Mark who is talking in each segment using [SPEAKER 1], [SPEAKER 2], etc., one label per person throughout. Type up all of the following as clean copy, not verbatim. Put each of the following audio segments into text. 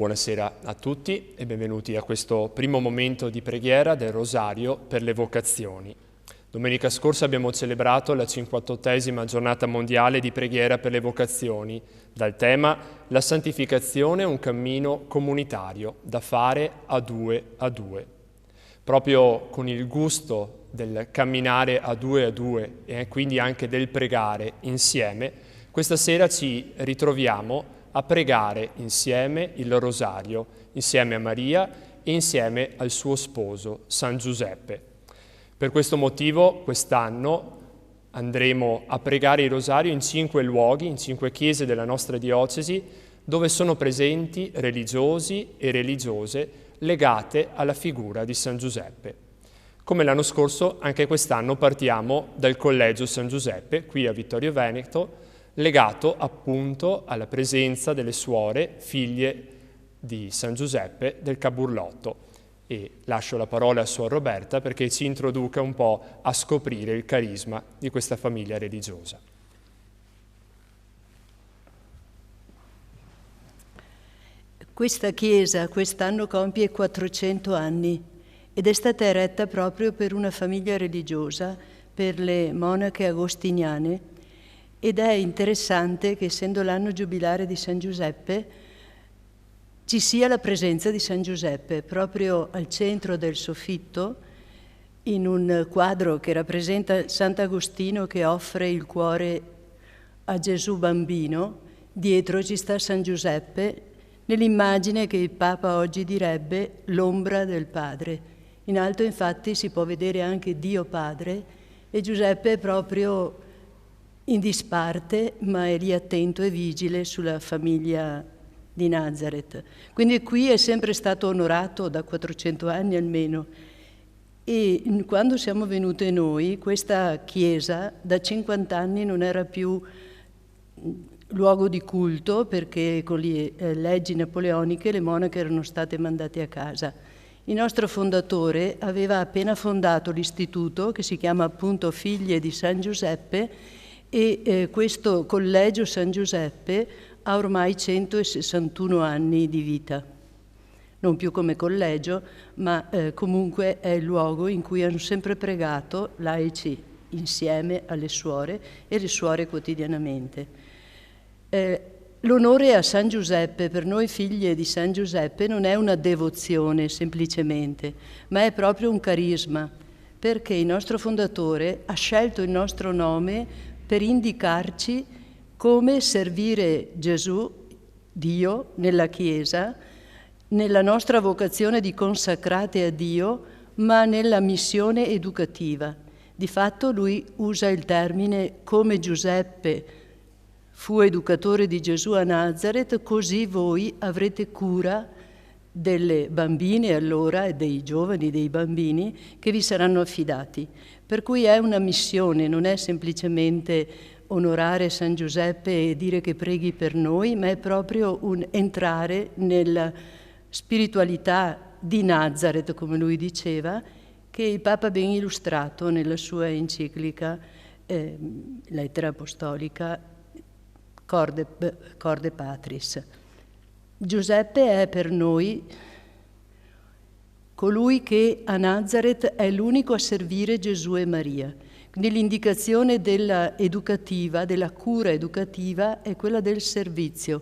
[SPEAKER 1] buonasera a tutti e benvenuti a questo primo momento di preghiera del Rosario per le vocazioni. Domenica scorsa abbiamo celebrato la 58esima giornata mondiale di preghiera per le vocazioni, dal tema La santificazione è un cammino comunitario da fare a due a due. Proprio con il gusto del camminare a due e quindi anche del pregare insieme, questa sera ci ritroviamo a pregare insieme il Rosario, insieme a Maria e insieme al suo sposo, San Giuseppe. Per questo motivo quest'anno andremo a pregare il Rosario in 5 luoghi, in 5 chiese della nostra diocesi, dove sono presenti religiosi e religiose legate alla figura di San Giuseppe. Come l'anno scorso, anche quest'anno partiamo dal Collegio San Giuseppe, qui a Vittorio Veneto, legato appunto alla presenza delle suore, figlie di San Giuseppe del Caburlotto. E lascio la parola a Suor Roberta perché ci introduca un po' a scoprire il carisma di questa famiglia religiosa.
[SPEAKER 2] Questa chiesa quest'anno compie 400 anni ed è stata eretta proprio per una famiglia religiosa, per le monache agostiniane, ed è interessante che, essendo l'anno giubilare di San Giuseppe, ci sia la presenza di San Giuseppe proprio al centro del soffitto, in un quadro che rappresenta Sant'Agostino che offre il cuore a Gesù bambino. Dietro ci sta San Giuseppe, nell'immagine che il Papa oggi direbbe l'ombra del Padre. In alto infatti si può vedere anche Dio Padre e Giuseppe è proprio in disparte, ma è lì attento e vigile sulla famiglia di Nazareth. Quindi qui è sempre stato onorato da 400 anni almeno. E quando siamo venute noi, questa chiesa da 50 anni non era più luogo di culto, perché con le leggi napoleoniche le monache erano state mandate a casa. Il nostro fondatore aveva appena fondato l'istituto che si chiama appunto Figlie di San Giuseppe, e questo Collegio San Giuseppe ha ormai 161 anni di vita. Non più come collegio, ma comunque è il luogo in cui hanno sempre pregato laici insieme alle suore e le suore quotidianamente. L'onore a San Giuseppe, per noi figlie di San Giuseppe, non è una devozione semplicemente, ma è proprio un carisma, perché il nostro fondatore ha scelto il nostro nome per indicarci come servire Gesù, Dio, nella Chiesa, nella nostra vocazione di consacrate a Dio, ma nella missione educativa. Di fatto lui usa il termine come Giuseppe fu educatore di Gesù a Nazareth, così voi avrete cura delle bambine allora e dei giovani, dei bambini che vi saranno affidati. Per cui è una missione, non è semplicemente onorare San Giuseppe e dire che preghi per noi, ma è proprio un entrare nella spiritualità di Nazareth, come lui diceva, che il Papa ha ben illustrato nella sua enciclica, lettera apostolica, Corde Patris. Giuseppe è per noi colui che a Nazareth è l'unico a servire Gesù e Maria. Quindi l'indicazione della educativa, della cura educativa, è quella del servizio.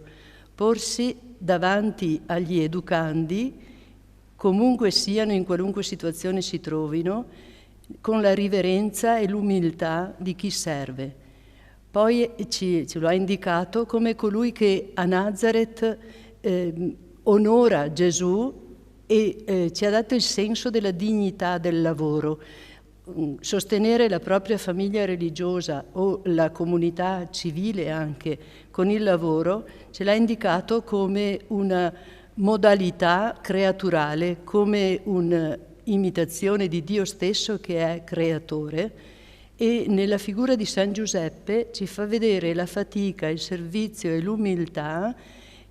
[SPEAKER 2] Porsi davanti agli educandi, comunque siano, in qualunque situazione si trovino, con la riverenza e l'umiltà di chi serve. Poi ce lo ha indicato come colui che a Nazareth onora Gesù e ci ha dato il senso della dignità del lavoro. Sostenere la propria famiglia religiosa o la comunità civile anche con il lavoro ce l'ha indicato come una modalità creaturale, come un'imitazione di Dio stesso che è creatore, e nella figura di San Giuseppe ci fa vedere la fatica, il servizio e l'umiltà,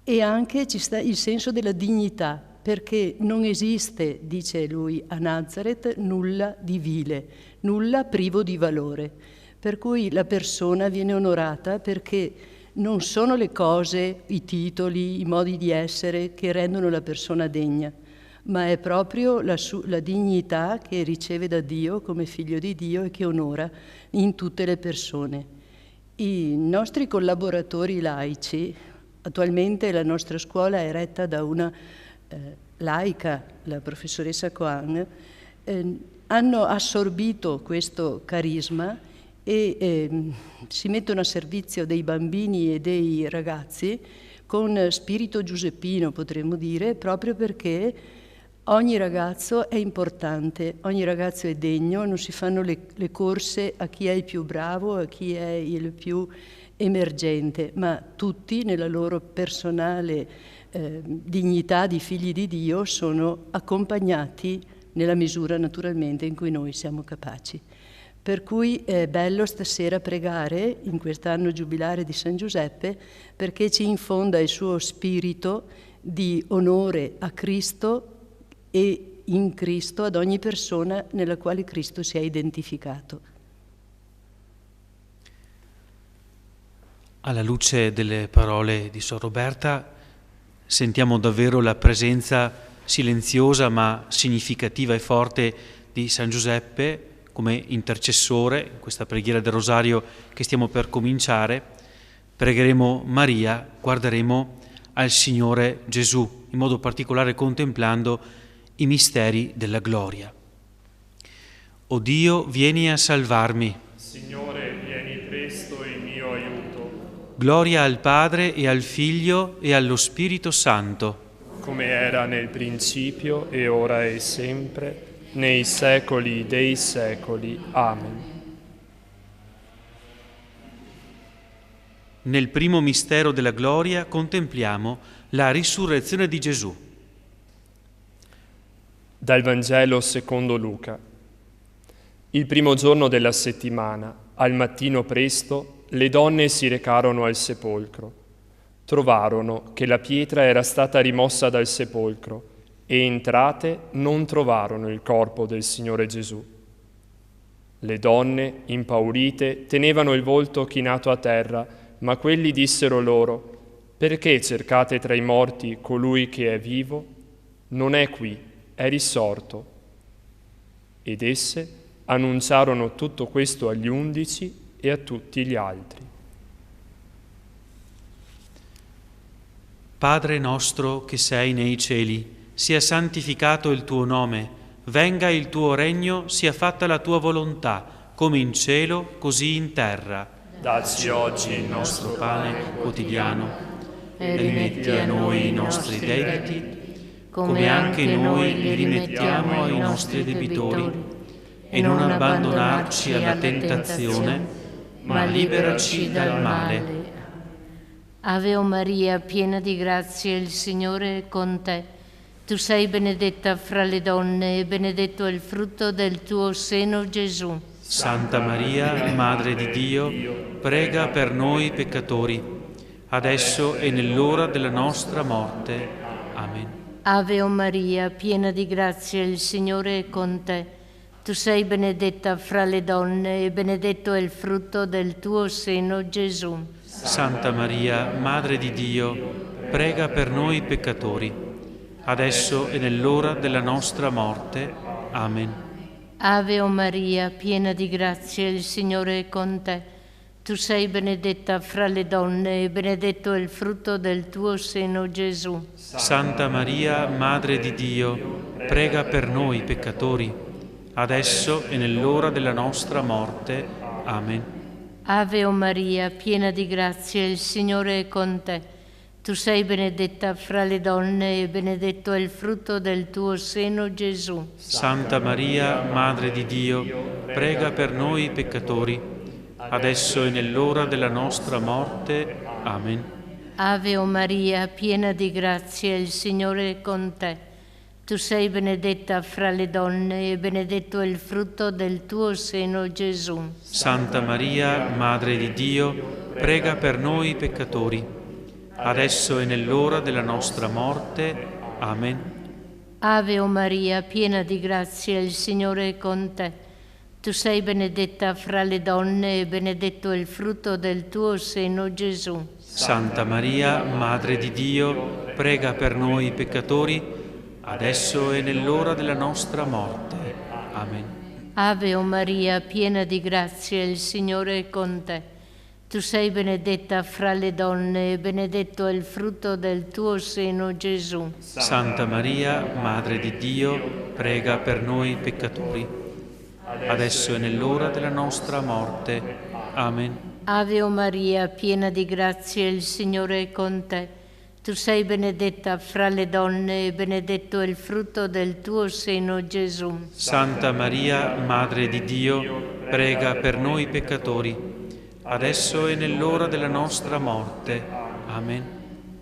[SPEAKER 2] e anche ci sta il senso della dignità, perché non esiste, dice lui, a Nazareth nulla di vile, nulla privo di valore. Per cui la persona viene onorata perché non sono le cose, i titoli, i modi di essere che rendono la persona degna, ma è proprio la dignità che riceve da Dio come figlio di Dio e che onora in tutte le persone. I nostri collaboratori laici, attualmente la nostra scuola è retta da una laica, la professoressa Coan, hanno assorbito questo carisma e si mettono a servizio dei bambini e dei ragazzi con spirito giuseppino, potremmo dire, proprio perché ogni ragazzo è importante, ogni ragazzo è degno, non si fanno le corse a chi è il più bravo, a chi è il più emergente, ma tutti nella loro personale dignità di figli di Dio sono accompagnati nella misura naturalmente in cui noi siamo capaci. Per cui è bello stasera pregare in quest'anno giubilare di San Giuseppe perché ci infonda il suo spirito di onore a Cristo e in Cristo ad ogni persona nella quale Cristo si è identificato.
[SPEAKER 3] Alla luce delle parole di Sor Roberta sentiamo davvero la presenza silenziosa ma significativa e forte di San Giuseppe come intercessore in questa preghiera del Rosario che stiamo per cominciare. Pregheremo Maria, guarderemo al Signore Gesù, in modo particolare contemplando i misteri della gloria. O Dio, vieni a salvarmi.
[SPEAKER 1] Signore, vieni presto in mio aiuto.
[SPEAKER 3] Gloria al Padre e al Figlio e allo Spirito Santo.
[SPEAKER 1] Come era nel principio e ora e sempre, nei secoli dei secoli. Amen.
[SPEAKER 3] Nel primo mistero della gloria contempliamo la risurrezione di Gesù.
[SPEAKER 1] Dal Vangelo secondo Luca. Il primo giorno della settimana, al mattino presto, le donne si recarono al sepolcro. Trovarono che la pietra era stata rimossa dal sepolcro e entrate non trovarono il corpo del Signore Gesù. Le donne, impaurite, tenevano il volto chinato a terra, ma quelli dissero loro: «Perché cercate tra i morti colui che è vivo? Non è qui, è risorto». Ed esse annunciarono tutto questo agli 11 e a tutti gli altri.
[SPEAKER 3] Padre nostro che sei nei cieli, sia santificato il tuo nome, venga il tuo regno, sia fatta la tua volontà, come in cielo, così in terra.
[SPEAKER 1] Dacci oggi il nostro pane
[SPEAKER 3] quotidiano e rimetti a noi i nostri debiti, come anche noi li rimettiamo ai nostri debitori, e non abbandonarci alla tentazione, ma liberaci dal male.
[SPEAKER 4] Ave o Maria, piena di grazia, il Signore è con te. Tu sei benedetta fra le donne e benedetto è il frutto del tuo seno, Gesù.
[SPEAKER 3] Santa Maria, Madre di Dio, prega per noi peccatori, adesso e nell'ora della nostra morte. Amen.
[SPEAKER 4] Ave o Maria, piena di grazia, il Signore è con te. Tu sei benedetta fra le donne e benedetto è il frutto del tuo seno, Gesù.
[SPEAKER 3] Santa Maria, Madre di Dio, prega per noi peccatori, adesso e nell'ora della nostra morte. Amen.
[SPEAKER 4] Ave o Maria, piena di grazia, il Signore è con te. Tu sei benedetta fra le donne e benedetto è il frutto del tuo seno, Gesù.
[SPEAKER 3] Santa Maria, Madre di Dio, prega per noi peccatori, adesso e nell'ora della nostra morte. Amen.
[SPEAKER 4] Ave o Maria, piena di grazia, il Signore è con te. Tu sei benedetta fra le donne e benedetto è il frutto del tuo seno, Gesù.
[SPEAKER 3] Santa Maria, Madre di Dio, prega per noi peccatori, adesso e nell'ora della nostra morte. Amen.
[SPEAKER 4] Ave o Maria, piena di grazia, il Signore è con te. Tu sei benedetta fra le donne e benedetto è il frutto del tuo seno, Gesù.
[SPEAKER 3] Santa Maria, Madre di Dio, prega per noi peccatori, adesso e nell'ora della nostra morte. Amen.
[SPEAKER 4] Ave o Maria, piena di grazia, il Signore è con te. Tu sei benedetta fra le donne e benedetto è il frutto del tuo seno, Gesù.
[SPEAKER 3] Santa Maria, Madre di Dio, prega per noi peccatori, adesso e nell'ora della nostra morte. Amen.
[SPEAKER 4] Ave o Maria, piena di grazia, il Signore è con te. Tu sei benedetta fra le donne e benedetto è il frutto del tuo seno, Gesù.
[SPEAKER 3] Santa Maria, Madre di Dio, prega per noi peccatori, adesso e nell'ora della nostra morte. Amen.
[SPEAKER 4] Ave o Maria, piena di grazia, il Signore è con te. Tu sei benedetta fra le donne e benedetto è il frutto del tuo seno, Gesù.
[SPEAKER 3] Santa Maria, Madre di Dio, prega per noi peccatori, adesso e nell'ora della nostra morte. Amen.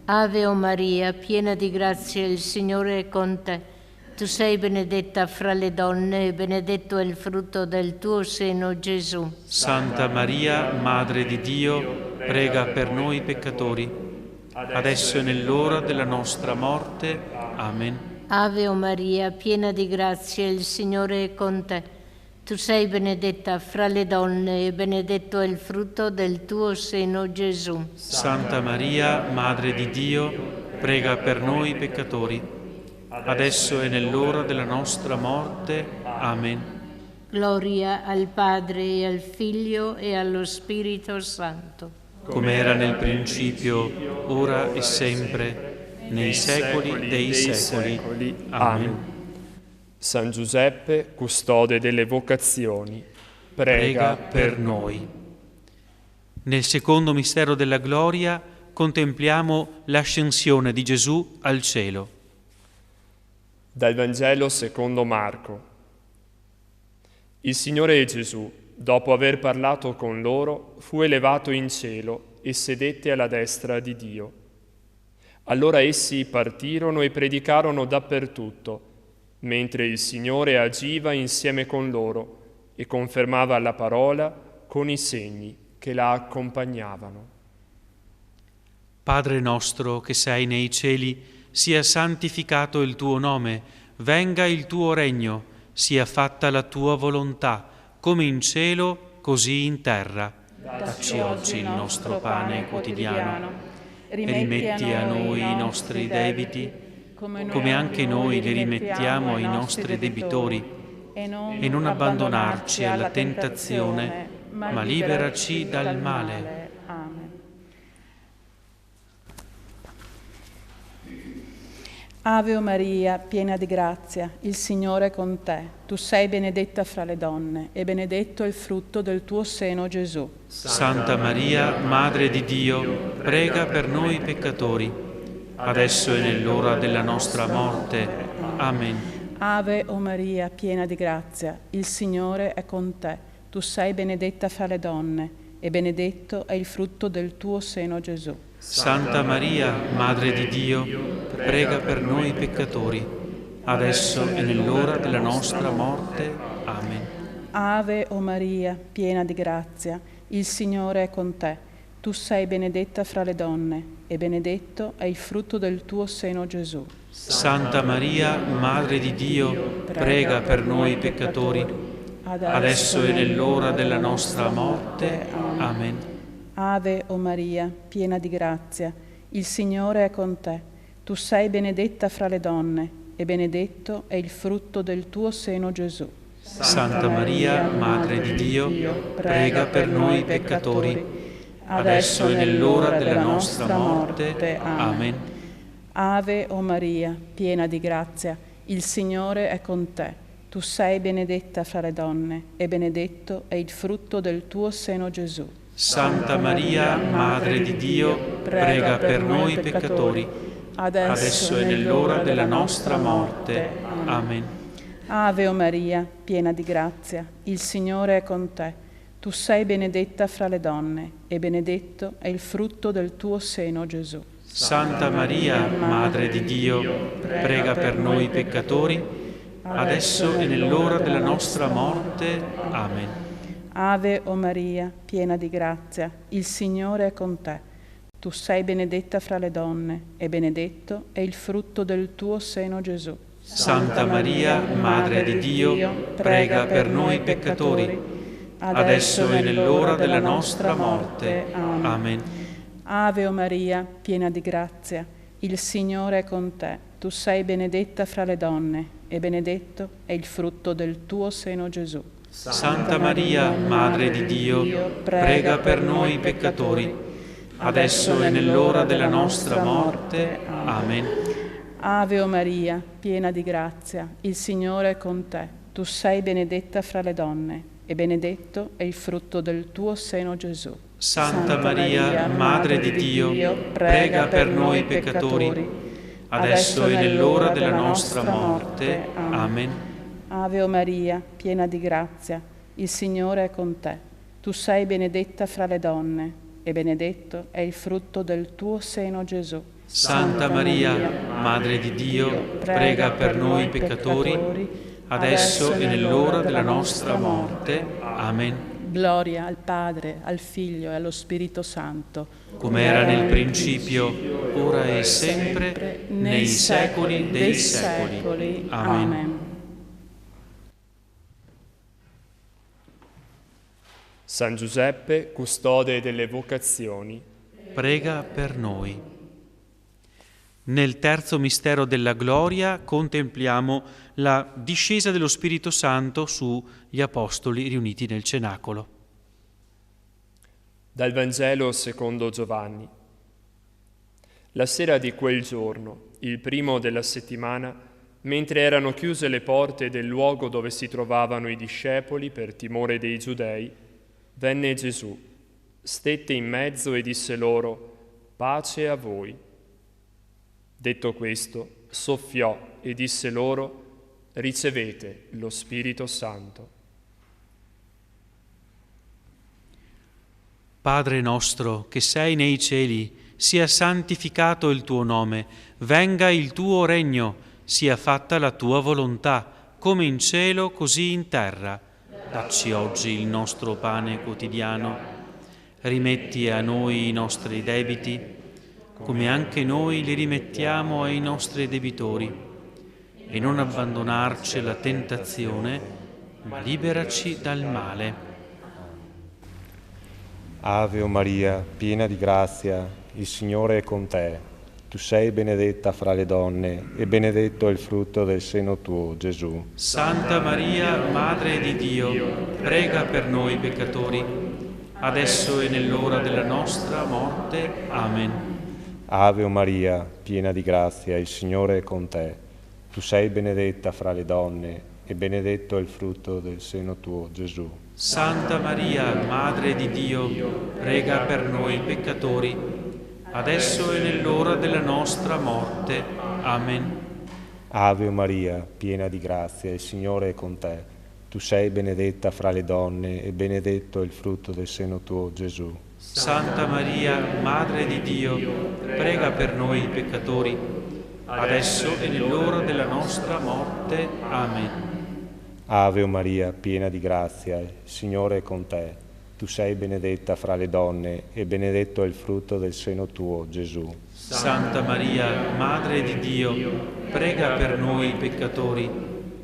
[SPEAKER 4] Ave o Maria, piena di grazia, il Signore è con te. Tu sei benedetta fra le donne e benedetto è il frutto del tuo seno, Gesù.
[SPEAKER 3] Santa Maria, Madre di Dio, prega per noi peccatori, adesso e nell'ora della nostra morte. Amen.
[SPEAKER 4] Ave o Maria, piena di grazia, il Signore è con te. Tu sei benedetta fra le donne e benedetto è il frutto del tuo seno, Gesù.
[SPEAKER 3] Santa Maria, Madre di Dio, prega per noi peccatori, adesso e nell'ora della nostra morte. Amen.
[SPEAKER 4] Gloria al Padre e al Figlio e allo Spirito Santo.
[SPEAKER 3] Come era nel principio, ora e sempre, nei secoli dei secoli. Amen.
[SPEAKER 1] San Giuseppe, custode delle vocazioni, prega per noi.
[SPEAKER 3] Nel secondo mistero della gloria contempliamo l'ascensione di Gesù al cielo.
[SPEAKER 1] Dal Vangelo secondo Marco. Il Signore Gesù, dopo aver parlato con loro, fu elevato in cielo e sedette alla destra di Dio. Allora essi partirono e predicarono dappertutto, mentre il Signore agiva insieme con loro e confermava la parola con i segni che la accompagnavano.
[SPEAKER 3] Padre nostro che sei nei cieli, sia santificato il tuo nome, venga il tuo regno, sia fatta la tua volontà, come in cielo, così in terra. Dacci oggi il nostro pane quotidiano e rimetti a noi i nostri debiti, come anche noi li rimettiamo ai nostri debitori, e non abbandonarci alla tentazione, ma liberaci dal male.
[SPEAKER 5] Amen. Ave o Maria, piena di grazia, il Signore è con te. Tu sei benedetta fra le donne, e benedetto è il frutto del tuo seno, Gesù.
[SPEAKER 3] Santa Maria, Madre di Dio, prega per noi peccatori, adesso e nell'ora della nostra morte. Amen.
[SPEAKER 5] Ave o Maria, piena di grazia, il Signore è con te. Tu sei benedetta fra le donne, e benedetto è il frutto del tuo seno, Gesù.
[SPEAKER 3] Santa Maria, Madre di Dio, prega per noi peccatori, adesso e nell'ora della nostra morte. Amen.
[SPEAKER 5] Ave o Maria, piena di grazia, il Signore è con te. Tu sei benedetta fra le donne, e benedetto è il frutto del tuo seno, Gesù.
[SPEAKER 3] Santa Maria, Madre di Dio, prega per noi peccatori, adesso e nell'ora della nostra morte. Amen.
[SPEAKER 5] Ave o Maria, piena di grazia, il Signore è con te. Tu sei benedetta fra le donne, e benedetto è il frutto del tuo seno, Gesù.
[SPEAKER 3] Santa Maria, Madre di Dio, prega per noi peccatori, adesso e nell'ora della nostra morte. Amen.
[SPEAKER 5] Ave o Maria, piena di grazia, il Signore è con te. Tu sei benedetta fra le donne, e benedetto è il frutto del tuo seno, Gesù.
[SPEAKER 3] Santa Maria, Madre di Dio, prega per noi peccatori, adesso e nell'ora della nostra morte. Amen.
[SPEAKER 5] Ave o Maria, piena di grazia, il Signore è con te. Tu sei benedetta fra le donne, e benedetto è il frutto del tuo seno, Gesù.
[SPEAKER 3] Santa Maria, Madre di Dio, prega per noi peccatori, adesso e nell'ora della nostra morte. Amen.
[SPEAKER 5] Ave o Maria, piena di grazia, il Signore è con te. Tu sei benedetta fra le donne, e benedetto è il frutto del tuo seno, Gesù.
[SPEAKER 3] Santa Maria, Madre di Dio, prega per noi peccatori, adesso e nell'ora della nostra morte. Amen.
[SPEAKER 5] Ave o Maria, piena di grazia, il Signore è con te. Tu sei benedetta fra le donne, e benedetto è il frutto del tuo seno, Gesù.
[SPEAKER 3] Santa Maria, Madre di Dio, prega per noi peccatori, adesso e nell'ora della nostra morte. Amen.
[SPEAKER 5] Ave o Maria, piena di grazia, il Signore è con te. Tu sei benedetta fra le donne, e benedetto è il frutto del tuo seno, Gesù.
[SPEAKER 3] Santa Maria, Madre di Dio, prega per noi peccatori, adesso e nell'ora della nostra morte. Amen.
[SPEAKER 5] Ave o Maria, piena di grazia, il Signore è con te. Tu sei benedetta fra le donne, e benedetto è il frutto del tuo seno, Gesù.
[SPEAKER 3] Santa Maria, Madre di Dio, prega per noi peccatori, adesso e nell'ora della nostra morte. Amen.
[SPEAKER 5] Gloria al Padre, al Figlio e allo Spirito Santo,
[SPEAKER 3] come era nel principio, ora e sempre, nei secoli dei secoli. Amen.
[SPEAKER 1] San Giuseppe, custode delle vocazioni,
[SPEAKER 3] prega per noi. Nel terzo mistero della gloria contempliamo la discesa dello Spirito Santo sugli apostoli riuniti nel cenacolo.
[SPEAKER 1] Dal Vangelo secondo Giovanni. La sera di quel giorno, il primo della settimana, mentre erano chiuse le porte del luogo dove si trovavano i discepoli per timore dei Giudei, venne Gesù, stette in mezzo e disse loro: pace a voi. Detto questo, soffiò e disse loro: ricevete lo Spirito Santo.
[SPEAKER 3] Padre nostro, che sei nei cieli, sia santificato il tuo nome, venga il tuo regno, sia fatta la tua volontà, come in cielo così in terra. Dacci oggi il nostro pane quotidiano, rimetti a noi i nostri debiti, come anche noi li rimettiamo ai nostri debitori, e non abbandonarci alla tentazione, ma liberaci dal male.
[SPEAKER 6] Ave o Maria, piena di grazia, il Signore è con te. Tu sei benedetta fra le donne, e benedetto è il frutto del seno tuo, Gesù.
[SPEAKER 3] Santa Maria, Madre di Dio, prega per noi peccatori, adesso e nell'ora della nostra morte. Amen.
[SPEAKER 6] Ave o Maria, piena di grazia, il Signore è con te. Tu sei benedetta fra le donne, e benedetto è il frutto del seno tuo, Gesù.
[SPEAKER 3] Santa Maria, Madre di Dio, prega per noi peccatori, adesso e nell'ora della nostra morte. Amen.
[SPEAKER 6] Ave o Maria, piena di grazia, il Signore è con te. Tu sei benedetta fra le donne, e benedetto è il frutto del seno tuo, Gesù.
[SPEAKER 3] Santa Maria, Madre di Dio, prega per noi peccatori, adesso e nell'ora della nostra morte. Amen.
[SPEAKER 6] Ave o Maria, piena di grazia, il Signore è con te. Tu sei benedetta fra le donne, e benedetto è il frutto del seno tuo, Gesù.
[SPEAKER 3] Santa Maria, Madre di Dio, prega per noi peccatori,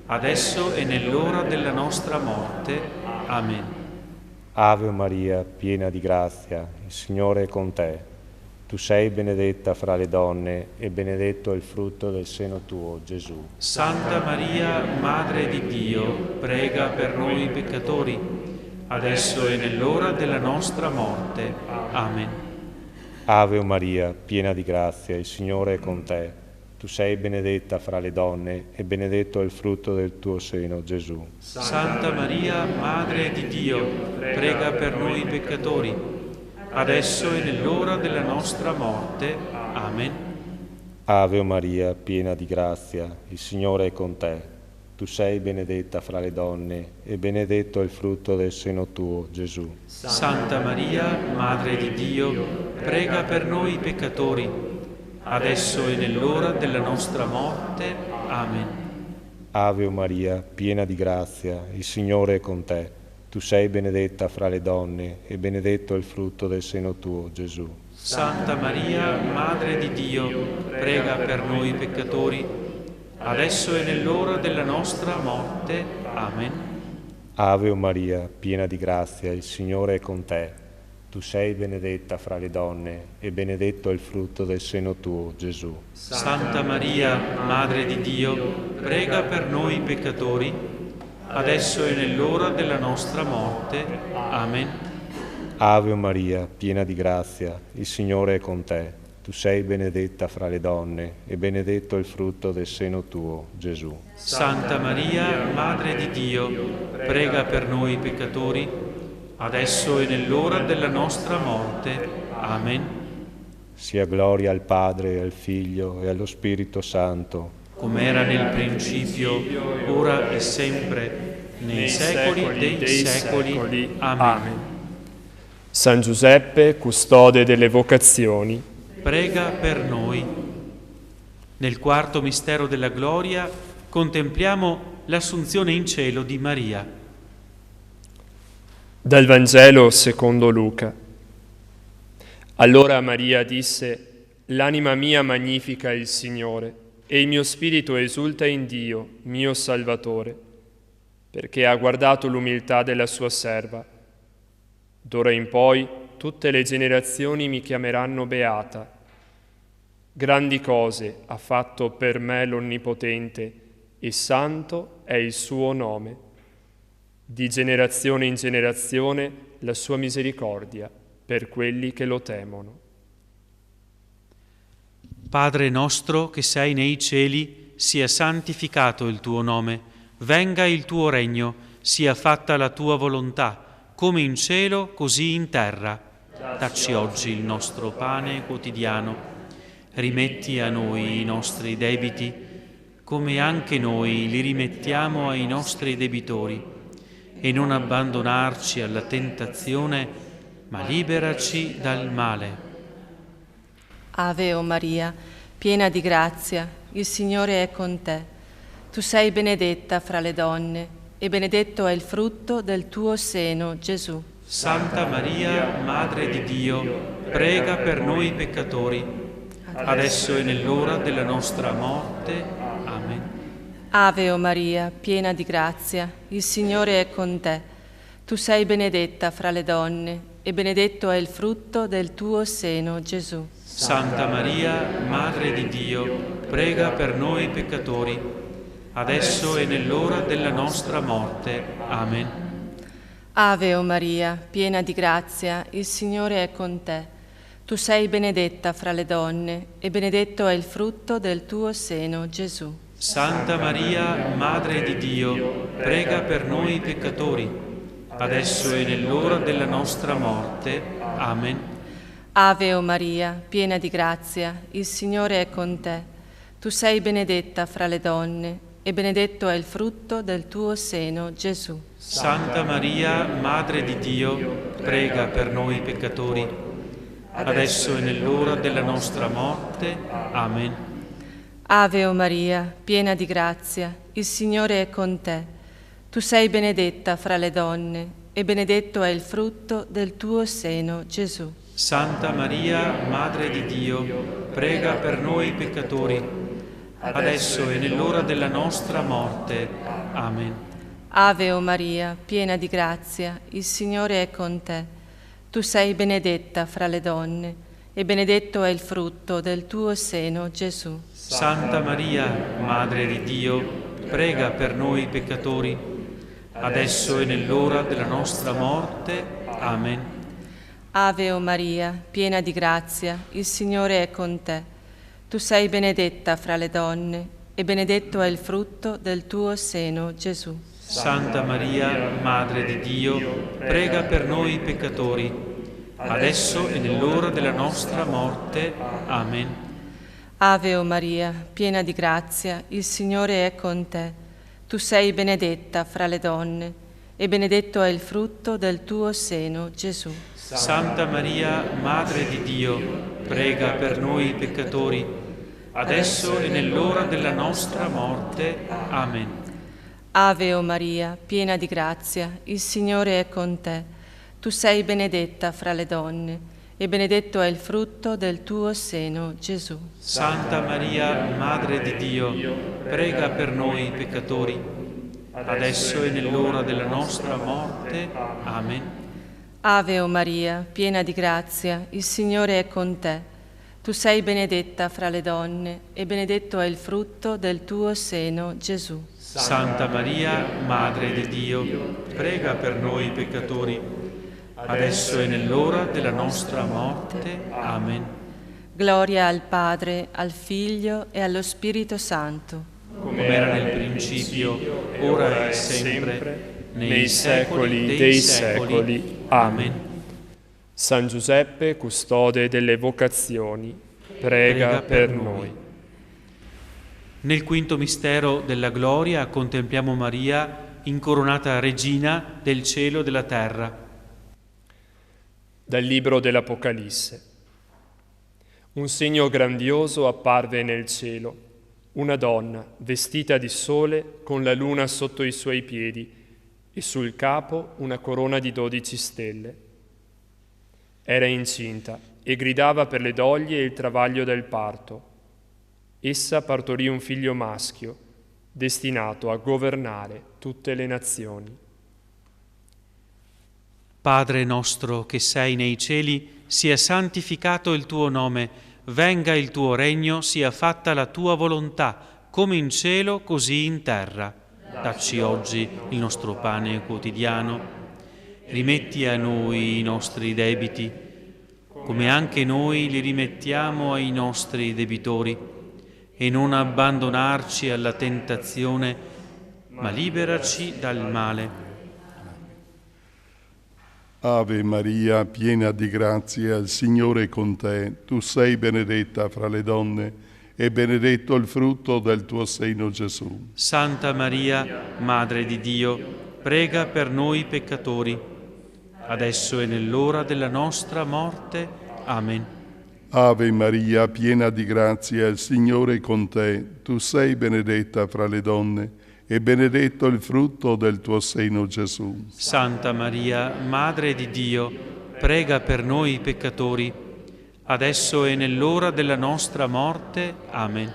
[SPEAKER 3] adesso e nell'ora della nostra morte. Amen.
[SPEAKER 6] Ave o Maria, piena di grazia, il Signore è con te. Tu sei benedetta fra le donne, e benedetto è il frutto del seno tuo, Gesù.
[SPEAKER 3] Santa Maria, Madre di Dio, prega per noi peccatori, adesso e nell'ora della nostra morte. Amen.
[SPEAKER 6] Ave o Maria, piena di grazia, il Signore è con te. Tu sei benedetta fra le donne, e benedetto è il frutto del tuo seno, Gesù.
[SPEAKER 3] Santa Maria, Madre di Dio, prega per noi peccatori, adesso e nell'ora della nostra morte. Amen.
[SPEAKER 6] Ave o Maria, piena di grazia, il Signore è con te. Tu sei benedetta fra le donne, e benedetto è il frutto del seno tuo, Gesù.
[SPEAKER 3] Santa Maria, Madre di Dio, prega per noi peccatori, adesso e nell'ora della nostra morte. Amen.
[SPEAKER 6] Ave o Maria, piena di grazia, il Signore è con te. Tu sei benedetta fra le donne, e benedetto è il frutto del seno tuo, Gesù.
[SPEAKER 3] Santa Maria, Madre di Dio, prega per noi peccatori, adesso e nell'ora della nostra morte. Amen.
[SPEAKER 6] Ave Maria, piena di grazia, il Signore è con te. Tu sei benedetta fra le donne e benedetto è il frutto del seno tuo, Gesù.
[SPEAKER 3] Santa Maria, Madre di Dio, prega per noi peccatori, adesso e nell'ora della nostra morte. Amen.
[SPEAKER 6] Ave Maria, piena di grazia, il Signore è con te. Tu sei benedetta fra le donne e benedetto è il frutto del seno tuo, Gesù.
[SPEAKER 3] Santa Maria, Madre di Dio, prega per noi peccatori, adesso e nell'ora della nostra morte. Amen.
[SPEAKER 6] Sia gloria al Padre, e al Figlio e allo Spirito Santo,
[SPEAKER 3] come era nel principio, ora e sempre, nei secoli dei secoli. Amen.
[SPEAKER 1] San Giuseppe, custode delle vocazioni,
[SPEAKER 3] prega per noi. Nel quarto mistero della gloria contempliamo l'assunzione in cielo di Maria.
[SPEAKER 1] Dal Vangelo secondo Luca. Allora Maria disse: «L'anima mia magnifica il Signore, e il mio spirito esulta in Dio, mio Salvatore, perché ha guardato l'umiltà della sua serva. D'ora in poi tutte le generazioni mi chiameranno beata. Grandi cose ha fatto per me l'Onnipotente, e santo è il suo nome. Di generazione in generazione la sua misericordia per quelli che lo temono».
[SPEAKER 3] Padre nostro che sei nei cieli, sia santificato il tuo nome, venga il tuo regno, sia fatta la tua volontà, come in cielo così in terra. Dacci oggi il nostro pane quotidiano. Rimetti a noi i nostri debiti, come anche noi li rimettiamo ai nostri debitori, e non abbandonarci alla tentazione, ma liberaci dal male.
[SPEAKER 7] Ave o Maria, piena di grazia, il Signore è con te. Tu sei benedetta fra le donne, e benedetto è il frutto del tuo seno, Gesù.
[SPEAKER 3] Santa Maria, Madre di Dio, prega per noi peccatori, adesso e nell'ora della nostra morte. Amen.
[SPEAKER 7] Ave o Maria, piena di grazia, il Signore è con te. Tu sei benedetta fra le donne, e benedetto è il frutto del tuo seno, Gesù.
[SPEAKER 3] Santa Maria, Madre di Dio, prega per noi peccatori, adesso e nell'ora della nostra morte. Amen.
[SPEAKER 7] Ave o Maria, piena di grazia, il Signore è con te. Tu sei benedetta fra le donne, e benedetto è il frutto del tuo seno, Gesù.
[SPEAKER 3] Santa Maria, Madre di Dio, prega per noi peccatori, adesso e nell'ora della nostra morte. Amen.
[SPEAKER 7] Ave o Maria, piena di grazia, il Signore è con te. Tu sei benedetta fra le donne, e benedetto è il frutto del tuo seno, Gesù.
[SPEAKER 3] Santa Maria, Madre di Dio, prega per noi peccatori, adesso e nell'ora della nostra morte. Amen.
[SPEAKER 7] Ave o Maria, piena di grazia, il Signore è con te. Tu sei benedetta fra le donne, e benedetto è il frutto del tuo seno, Gesù.
[SPEAKER 3] Santa Maria, Madre di Dio, prega per noi peccatori, adesso e nell'ora della nostra morte. Amen.
[SPEAKER 7] Ave o Maria, piena di grazia, il Signore è con te. Tu sei benedetta fra le donne, e benedetto è il frutto del tuo seno, Gesù.
[SPEAKER 3] Santa Maria, Madre di Dio, prega per noi peccatori, adesso e nell'ora della nostra morte. Amen.
[SPEAKER 7] Ave o Maria, piena di grazia, il Signore è con te. Tu sei benedetta fra le donne, e benedetto è il frutto del tuo seno, Gesù.
[SPEAKER 3] Santa Maria, Madre di Dio, prega per noi peccatori, adesso e nell'ora della nostra morte. Amen.
[SPEAKER 7] Ave o Maria, piena di grazia, il Signore è con te. Tu sei benedetta fra le donne, e benedetto è il frutto del tuo seno, Gesù.
[SPEAKER 3] Santa Maria, Madre di Dio, prega per noi peccatori, adesso e nell'ora della nostra morte. Amen.
[SPEAKER 7] Ave o Maria, piena di grazia, il Signore è con te. Tu sei benedetta fra le donne, e benedetto è il frutto del tuo seno, Gesù.
[SPEAKER 3] Santa Maria, Madre di Dio, prega per noi peccatori, adesso e nell'ora della nostra morte. Amen.
[SPEAKER 7] Ave o Maria, piena di grazia, il Signore è con te. Tu sei benedetta fra le donne e benedetto è il frutto del tuo seno, Gesù.
[SPEAKER 3] Santa Maria, Madre di Dio, prega per noi peccatori, adesso e nell'ora della nostra morte. Amen.
[SPEAKER 7] Gloria al Padre, al Figlio e allo Spirito Santo,
[SPEAKER 3] come era nel principio, ora e sempre,
[SPEAKER 1] nei secoli dei secoli. Amen. San Giuseppe, custode delle vocazioni, prega per noi.
[SPEAKER 3] Nel quinto mistero della gloria contempliamo Maria incoronata regina del cielo e della terra.
[SPEAKER 1] Dal libro dell'Apocalisse. Un segno grandioso apparve nel cielo, una donna vestita di sole con la luna sotto i suoi piedi e sul capo una corona di 12 stelle. Era incinta e gridava per le doglie e il travaglio del parto. Essa partorì un figlio maschio, destinato a governare tutte le nazioni.
[SPEAKER 3] Padre nostro che sei nei cieli, sia santificato il tuo nome, venga il tuo regno, sia fatta la tua volontà, come in cielo così in terra. Dacci oggi il nostro pane quotidiano. Rimetti a noi i nostri debiti, come anche noi li rimettiamo ai nostri debitori, e non abbandonarci alla tentazione, ma liberaci dal male.
[SPEAKER 8] Ave Maria, piena di grazia, il Signore è con te. Tu sei benedetta fra le donne, e benedetto il frutto del tuo seno, Gesù.
[SPEAKER 3] Santa Maria, Madre di Dio, prega per noi peccatori, adesso e nell'ora della nostra morte. Amen.
[SPEAKER 8] Ave Maria, piena di grazia, il Signore è con te. Tu sei benedetta fra le donne, e benedetto il frutto del tuo seno, Gesù.
[SPEAKER 3] Santa Maria, Madre di Dio, prega per noi peccatori, adesso e nell'ora della nostra morte. Amen.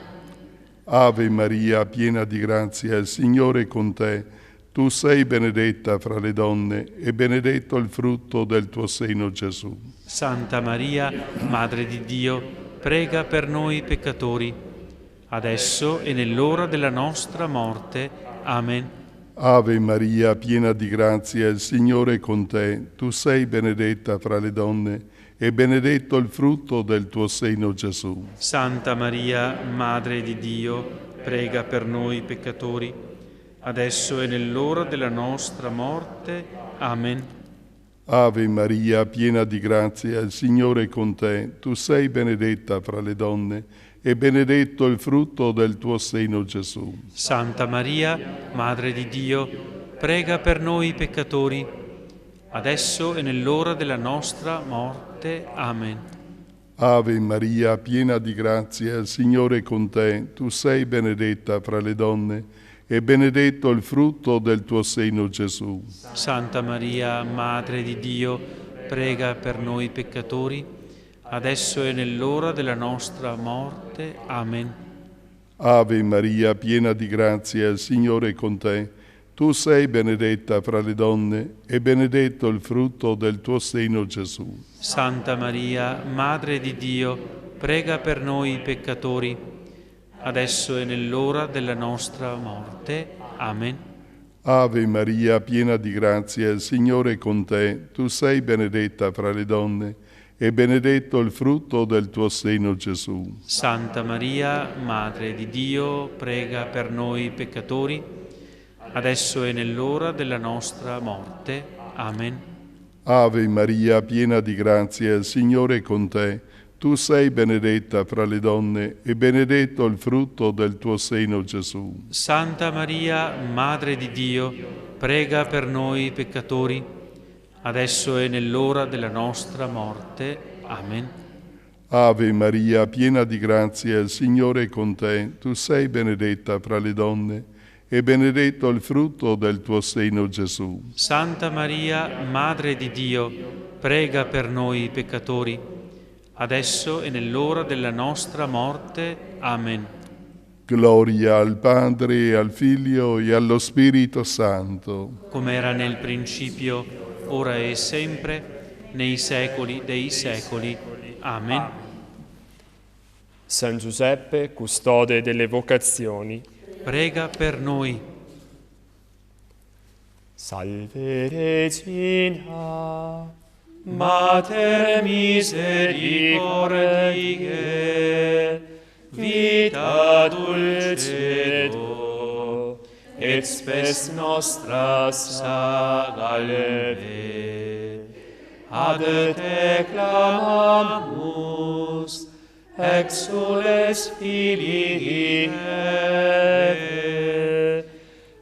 [SPEAKER 8] Ave Maria, piena di grazia, il Signore è con te. Tu sei benedetta fra le donne, e benedetto il frutto del tuo seno, Gesù.
[SPEAKER 3] Santa Maria, Madre di Dio, prega per noi peccatori, adesso e nell'ora della nostra morte. Amen.
[SPEAKER 8] Ave Maria, piena di grazia, il Signore è con te. Tu sei benedetta fra le donne, e benedetto il frutto del tuo seno, Gesù.
[SPEAKER 3] Santa Maria, Madre di Dio, prega per noi peccatori, adesso e nell'ora della nostra morte. Amen.
[SPEAKER 8] Ave Maria, piena di grazia, il Signore è con te. Tu sei benedetta fra le donne, e benedetto il frutto del tuo seno, Gesù.
[SPEAKER 3] Santa Maria, Madre di Dio, prega per noi peccatori, adesso e nell'ora della nostra morte. Amen.
[SPEAKER 8] Ave Maria, piena di grazia, il Signore è con te. Tu sei benedetta fra le donne, e benedetto il frutto del tuo seno, Gesù.
[SPEAKER 3] Santa Maria, Madre di Dio, prega per noi peccatori, adesso e nell'ora della nostra morte. Amen.
[SPEAKER 8] Ave Maria, piena di grazia, il Signore è con te. Tu sei benedetta fra le donne, e benedetto il frutto del tuo seno, Gesù.
[SPEAKER 3] Santa Maria, Madre di Dio, prega per noi peccatori, adesso e nell'ora della nostra morte. Amen.
[SPEAKER 8] Ave Maria, piena di grazia, il Signore è con te. Tu sei benedetta fra le donne, e benedetto il frutto del tuo seno, Gesù.
[SPEAKER 3] Santa Maria, Madre di Dio, prega per noi peccatori, adesso e nell'ora della nostra morte. Amen.
[SPEAKER 8] Ave Maria, piena di grazia, il Signore è con te. Tu sei benedetta fra le donne, e benedetto il frutto del tuo seno, Gesù.
[SPEAKER 3] Santa Maria, Madre di Dio, prega per noi peccatori, adesso e nell'ora della nostra morte. Amen.
[SPEAKER 8] Ave Maria, piena di grazia, il Signore è con te. Tu sei benedetta fra le donne, e benedetto il frutto del tuo seno, Gesù.
[SPEAKER 3] Santa Maria, Madre di Dio, prega per noi peccatori, adesso e nell'ora della nostra morte. Amen.
[SPEAKER 8] Gloria al Padre, al Figlio e allo Spirito Santo.
[SPEAKER 3] Come era nel principio, ora e sempre, nei secoli dei secoli. Amen.
[SPEAKER 1] San Giuseppe, custode delle vocazioni,
[SPEAKER 3] prega per noi.
[SPEAKER 1] Salve Regina, Mater misericordiae, vita dulcedo, et spes nostra salve. Ad te clamamus, exules filii Eve,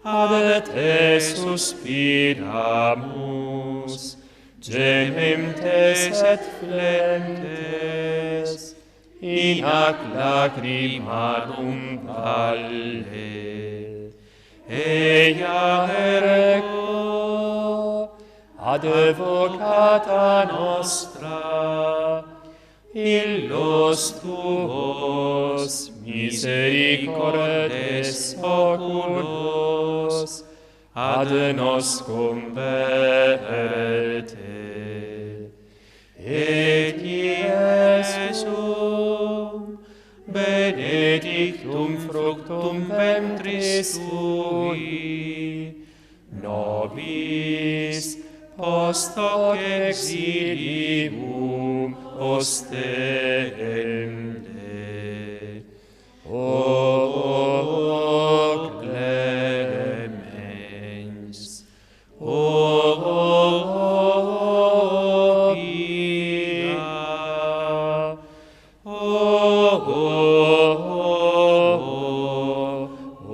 [SPEAKER 1] ad te suspiramus, gementes et flentes, in hac lacrimarum valle. Eia ergo, advocata nostra, illos tuos misericordes oculos, ad nos converte. Et Iesum, benedictum fructum ventris tui, nobis post hoc exilium ostende. O clemens, o pia, o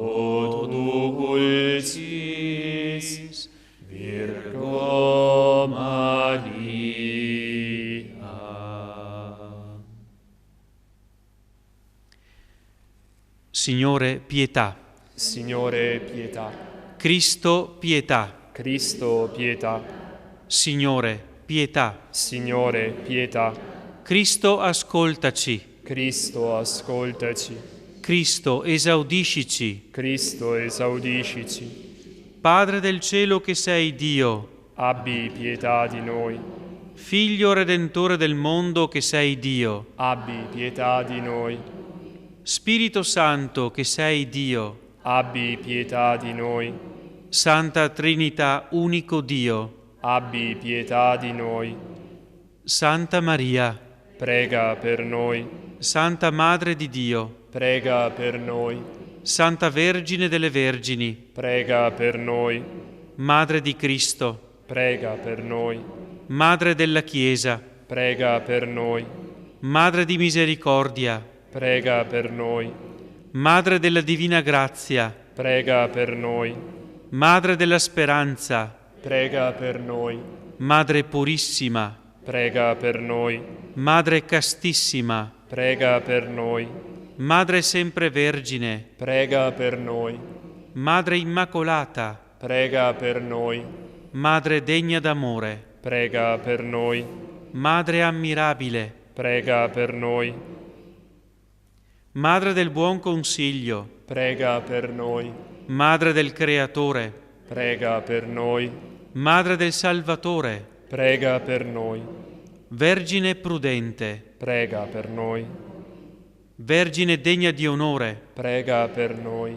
[SPEAKER 1] dulcis Virgo Maria.
[SPEAKER 3] Signore, pietà.
[SPEAKER 1] Signore, pietà.
[SPEAKER 3] Cristo, pietà.
[SPEAKER 1] Cristo, pietà.
[SPEAKER 3] Signore, pietà.
[SPEAKER 1] Signore, pietà.
[SPEAKER 3] Cristo, ascoltaci.
[SPEAKER 1] Cristo, ascoltaci.
[SPEAKER 3] Cristo, esaudiscici.
[SPEAKER 1] Cristo, esaudiscici.
[SPEAKER 3] Padre del cielo che sei Dio,
[SPEAKER 1] abbi pietà di noi.
[SPEAKER 3] Figlio Redentore del mondo che sei Dio,
[SPEAKER 1] abbi pietà di noi.
[SPEAKER 3] Spirito Santo che sei Dio,
[SPEAKER 1] abbi pietà di noi.
[SPEAKER 3] Santa Trinità, unico Dio,
[SPEAKER 1] abbi pietà di noi.
[SPEAKER 3] Santa Maria,
[SPEAKER 1] prega per noi.
[SPEAKER 3] Santa Madre di Dio,
[SPEAKER 1] prega per noi.
[SPEAKER 3] Santa Vergine delle Vergini,
[SPEAKER 1] prega per noi.
[SPEAKER 3] Madre di Cristo,
[SPEAKER 1] prega per noi.
[SPEAKER 3] Madre della Chiesa,
[SPEAKER 1] prega per noi.
[SPEAKER 3] Madre di misericordia,
[SPEAKER 1] prega per noi.
[SPEAKER 3] Madre della Divina Grazia,
[SPEAKER 1] prega per noi.
[SPEAKER 3] Madre della Speranza,
[SPEAKER 1] prega per noi.
[SPEAKER 3] Madre purissima,
[SPEAKER 1] prega per noi.
[SPEAKER 3] Madre castissima,
[SPEAKER 1] prega per noi.
[SPEAKER 3] Madre sempre Vergine,
[SPEAKER 1] prega per noi.
[SPEAKER 3] Madre Immacolata,
[SPEAKER 1] prega per noi.
[SPEAKER 3] Madre degna d'amore,
[SPEAKER 1] prega per noi.
[SPEAKER 3] Madre ammirabile,
[SPEAKER 1] prega per noi.
[SPEAKER 3] Madre del buon consiglio,
[SPEAKER 1] prega per noi.
[SPEAKER 3] Madre del Creatore,
[SPEAKER 1] prega per noi.
[SPEAKER 3] Madre del Salvatore,
[SPEAKER 1] prega per noi.
[SPEAKER 3] Vergine prudente,
[SPEAKER 1] prega per noi.
[SPEAKER 3] Vergine degna di onore,
[SPEAKER 1] prega per noi.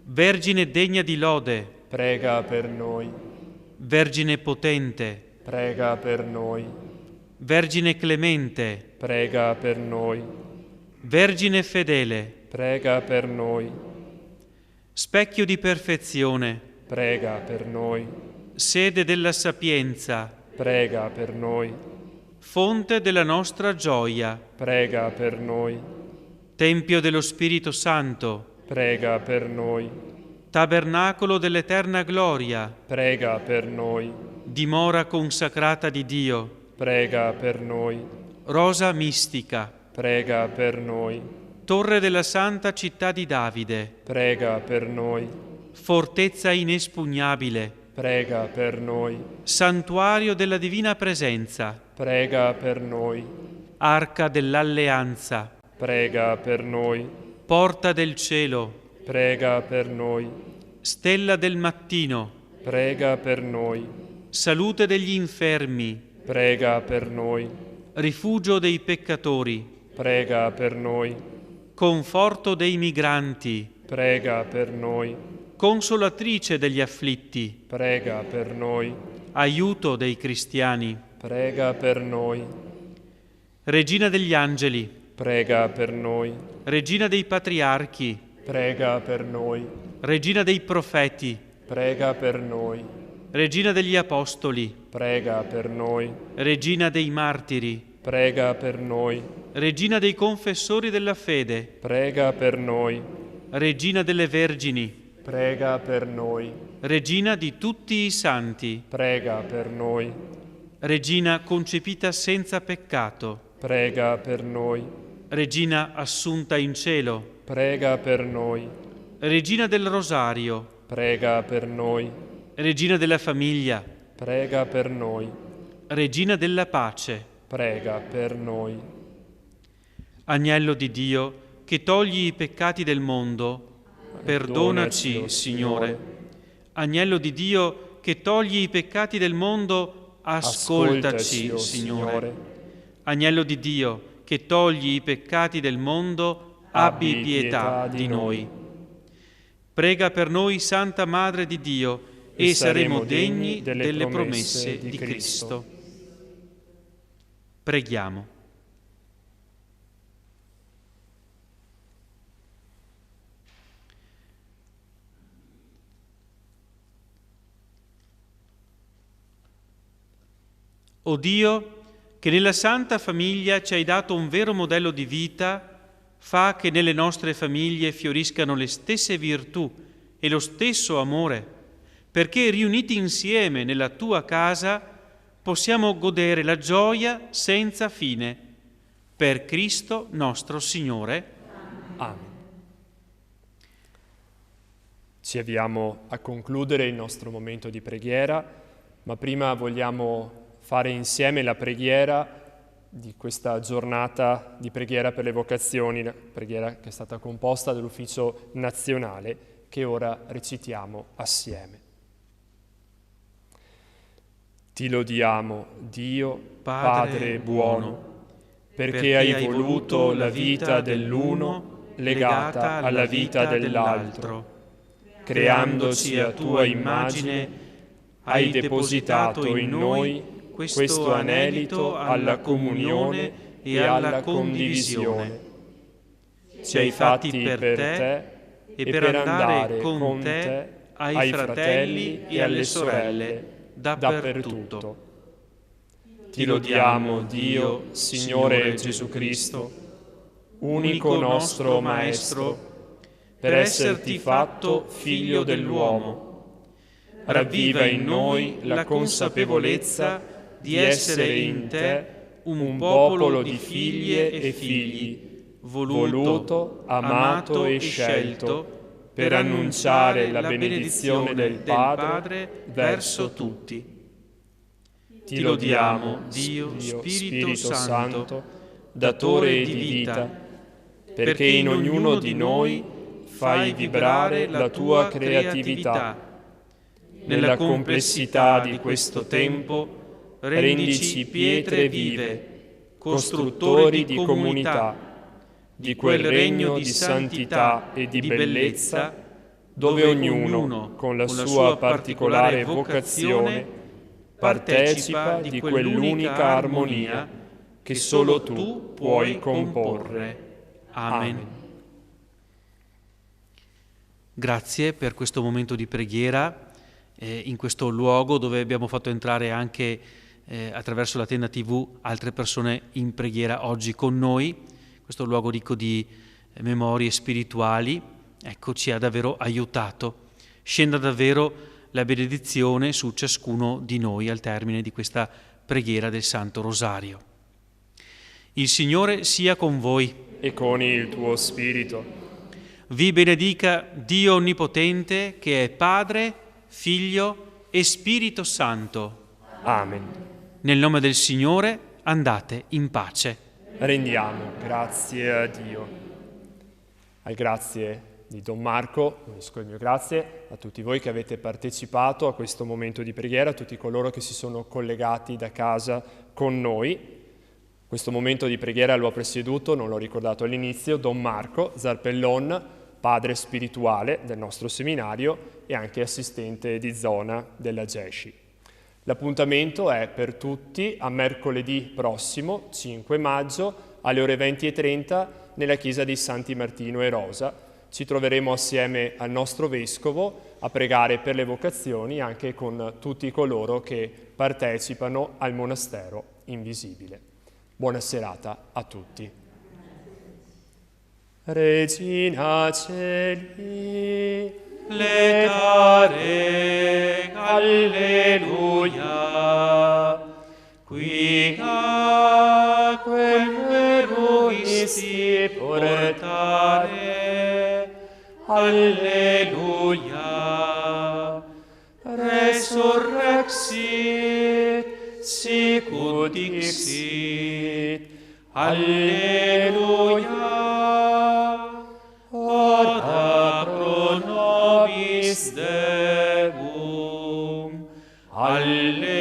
[SPEAKER 3] Vergine degna di lode,
[SPEAKER 1] prega per noi.
[SPEAKER 3] Vergine potente,
[SPEAKER 1] prega per noi.
[SPEAKER 3] Vergine clemente,
[SPEAKER 1] prega per noi.
[SPEAKER 3] Vergine fedele,
[SPEAKER 1] prega per noi.
[SPEAKER 3] Specchio di perfezione,
[SPEAKER 1] prega per noi.
[SPEAKER 3] Sede della sapienza,
[SPEAKER 1] prega per noi.
[SPEAKER 3] Fonte della nostra gioia,
[SPEAKER 1] prega per noi.
[SPEAKER 3] Tempio dello Spirito Santo,
[SPEAKER 1] prega per noi.
[SPEAKER 3] Tabernacolo dell'eterna gloria,
[SPEAKER 1] prega per noi.
[SPEAKER 3] Dimora consacrata di Dio,
[SPEAKER 1] prega per noi.
[SPEAKER 3] Rosa mistica,
[SPEAKER 1] prega per noi.
[SPEAKER 3] Torre della Santa Città di Davide,
[SPEAKER 1] prega per noi.
[SPEAKER 3] fortezza inespugnabile,
[SPEAKER 1] prega per noi.
[SPEAKER 3] santuario della divina presenza,
[SPEAKER 1] Prega per noi.
[SPEAKER 3] arca dell'alleanza,
[SPEAKER 1] Prega per noi.
[SPEAKER 3] porta del cielo,
[SPEAKER 1] Prega per noi.
[SPEAKER 3] stella del mattino,
[SPEAKER 1] Prega per noi.
[SPEAKER 3] salute degli infermi,
[SPEAKER 1] Prega per noi.
[SPEAKER 3] rifugio dei peccatori,
[SPEAKER 1] Prega per noi.
[SPEAKER 3] conforto dei migranti,
[SPEAKER 1] Prega per noi.
[SPEAKER 3] consolatrice degli afflitti,
[SPEAKER 1] Prega per noi.
[SPEAKER 3] aiuto dei cristiani,
[SPEAKER 1] Prega per noi.
[SPEAKER 3] regina degli angeli,
[SPEAKER 1] Prega per noi.
[SPEAKER 3] regina dei patriarchi,
[SPEAKER 1] Prega per noi.
[SPEAKER 3] regina dei profeti,
[SPEAKER 1] Prega per noi.
[SPEAKER 3] regina degli apostoli,
[SPEAKER 1] Prega per noi.
[SPEAKER 3] regina dei martiri,
[SPEAKER 1] Prega per noi.
[SPEAKER 3] regina dei confessori della fede,
[SPEAKER 1] Prega per noi.
[SPEAKER 3] regina delle vergini,
[SPEAKER 1] Prega per noi.
[SPEAKER 3] regina di tutti i santi,
[SPEAKER 1] Prega per noi.
[SPEAKER 3] regina concepita senza peccato,
[SPEAKER 1] Prega per noi.
[SPEAKER 3] regina assunta in cielo,
[SPEAKER 1] Prega per noi.
[SPEAKER 3] regina del rosario,
[SPEAKER 1] Prega per noi.
[SPEAKER 3] regina della famiglia,
[SPEAKER 1] Prega per noi.
[SPEAKER 3] regina della pace,
[SPEAKER 1] Prega per noi.
[SPEAKER 3] agnello di Dio che togli i peccati del mondo, perdonaci, Signore. Agnello di Dio che togli i peccati del mondo, ascoltaci,
[SPEAKER 1] o
[SPEAKER 3] Signore. Agnello di Dio che togli i peccati del mondo, abbi pietà di noi. Prega per noi, Santa Madre di Dio, e saremo degni delle promesse di Cristo. Preghiamo. O Dio, che nella Santa Famiglia ci hai dato un vero modello di vita, fa che nelle nostre famiglie fioriscano le stesse virtù e lo stesso amore, perché riuniti insieme nella tua casa possiamo godere la gioia senza fine. Per Cristo nostro Signore.
[SPEAKER 1] Amen. Ci avviamo a concludere il nostro momento di preghiera, ma prima vogliamo fare insieme la preghiera di questa giornata di preghiera per le vocazioni, la preghiera che è stata composta dall'Ufficio Nazionale, che ora recitiamo assieme. Ti lodiamo, Dio, Padre buono, perché hai voluto la vita dell'uno legata alla vita dell'altro. Creandoci a tua immagine, hai depositato in noi questo anelito alla comunione e alla condivisione. Ci hai fatti per te e per andare con te ai fratelli e alle sorelle dappertutto. Ti lodiamo, Dio, Signore Gesù Cristo, unico nostro Maestro, per esserti fatto Figlio dell'uomo. Ravviva in noi la consapevolezza di essere in te un popolo di figlie e figli, voluto, amato e scelto per annunciare la benedizione del Padre verso tutti. Ti lodiamo, Dio, Spirito Santo, datore di vita, perché in ognuno di noi fai vibrare la tua creatività. Nella complessità di questo tempo, rendici pietre vive, costruttori di comunità, di quel regno di santità e di bellezza, dove ognuno, con la sua particolare vocazione, partecipa di quell'unica armonia che solo tu puoi comporre. Amen.
[SPEAKER 3] Grazie per questo momento di preghiera in questo luogo dove abbiamo fatto entrare anche attraverso la Tenda TV altre persone in preghiera oggi con noi, questo luogo ricco di memorie spirituali, ecco, ci ha davvero aiutato. Scenda davvero la benedizione su ciascuno di noi al termine di questa preghiera del Santo Rosario. Il Signore sia con voi.
[SPEAKER 1] E con il tuo spirito.
[SPEAKER 3] vi benedica Dio Onnipotente, che è Padre, Figlio e Spirito Santo.
[SPEAKER 1] Amen.
[SPEAKER 3] Nel nome del Signore andate in pace.
[SPEAKER 1] Rendiamo grazie a Dio. Al grazie di Don Marco, unisco il mio grazie a tutti voi che avete partecipato a questo momento di preghiera, a tutti coloro che si sono collegati da casa con noi. Questo momento di preghiera lo ha presieduto, non l'ho ricordato all'inizio, Don Marco Zarpellon, padre spirituale del nostro seminario e anche assistente di zona della GESCI. L'appuntamento è per tutti a mercoledì prossimo, 5 maggio, alle ore 20:30 nella chiesa di Santi Martino e Rosa. Ci troveremo assieme al nostro Vescovo a pregare per le vocazioni anche con tutti coloro che partecipano al monastero invisibile. Buona serata a tutti. Regina Celi,
[SPEAKER 3] letare, alleluia, quica quel veruisti portare, alleluia, resurrexit, sicut dixit, alleluia, ora pro nobis Deum, alleluia.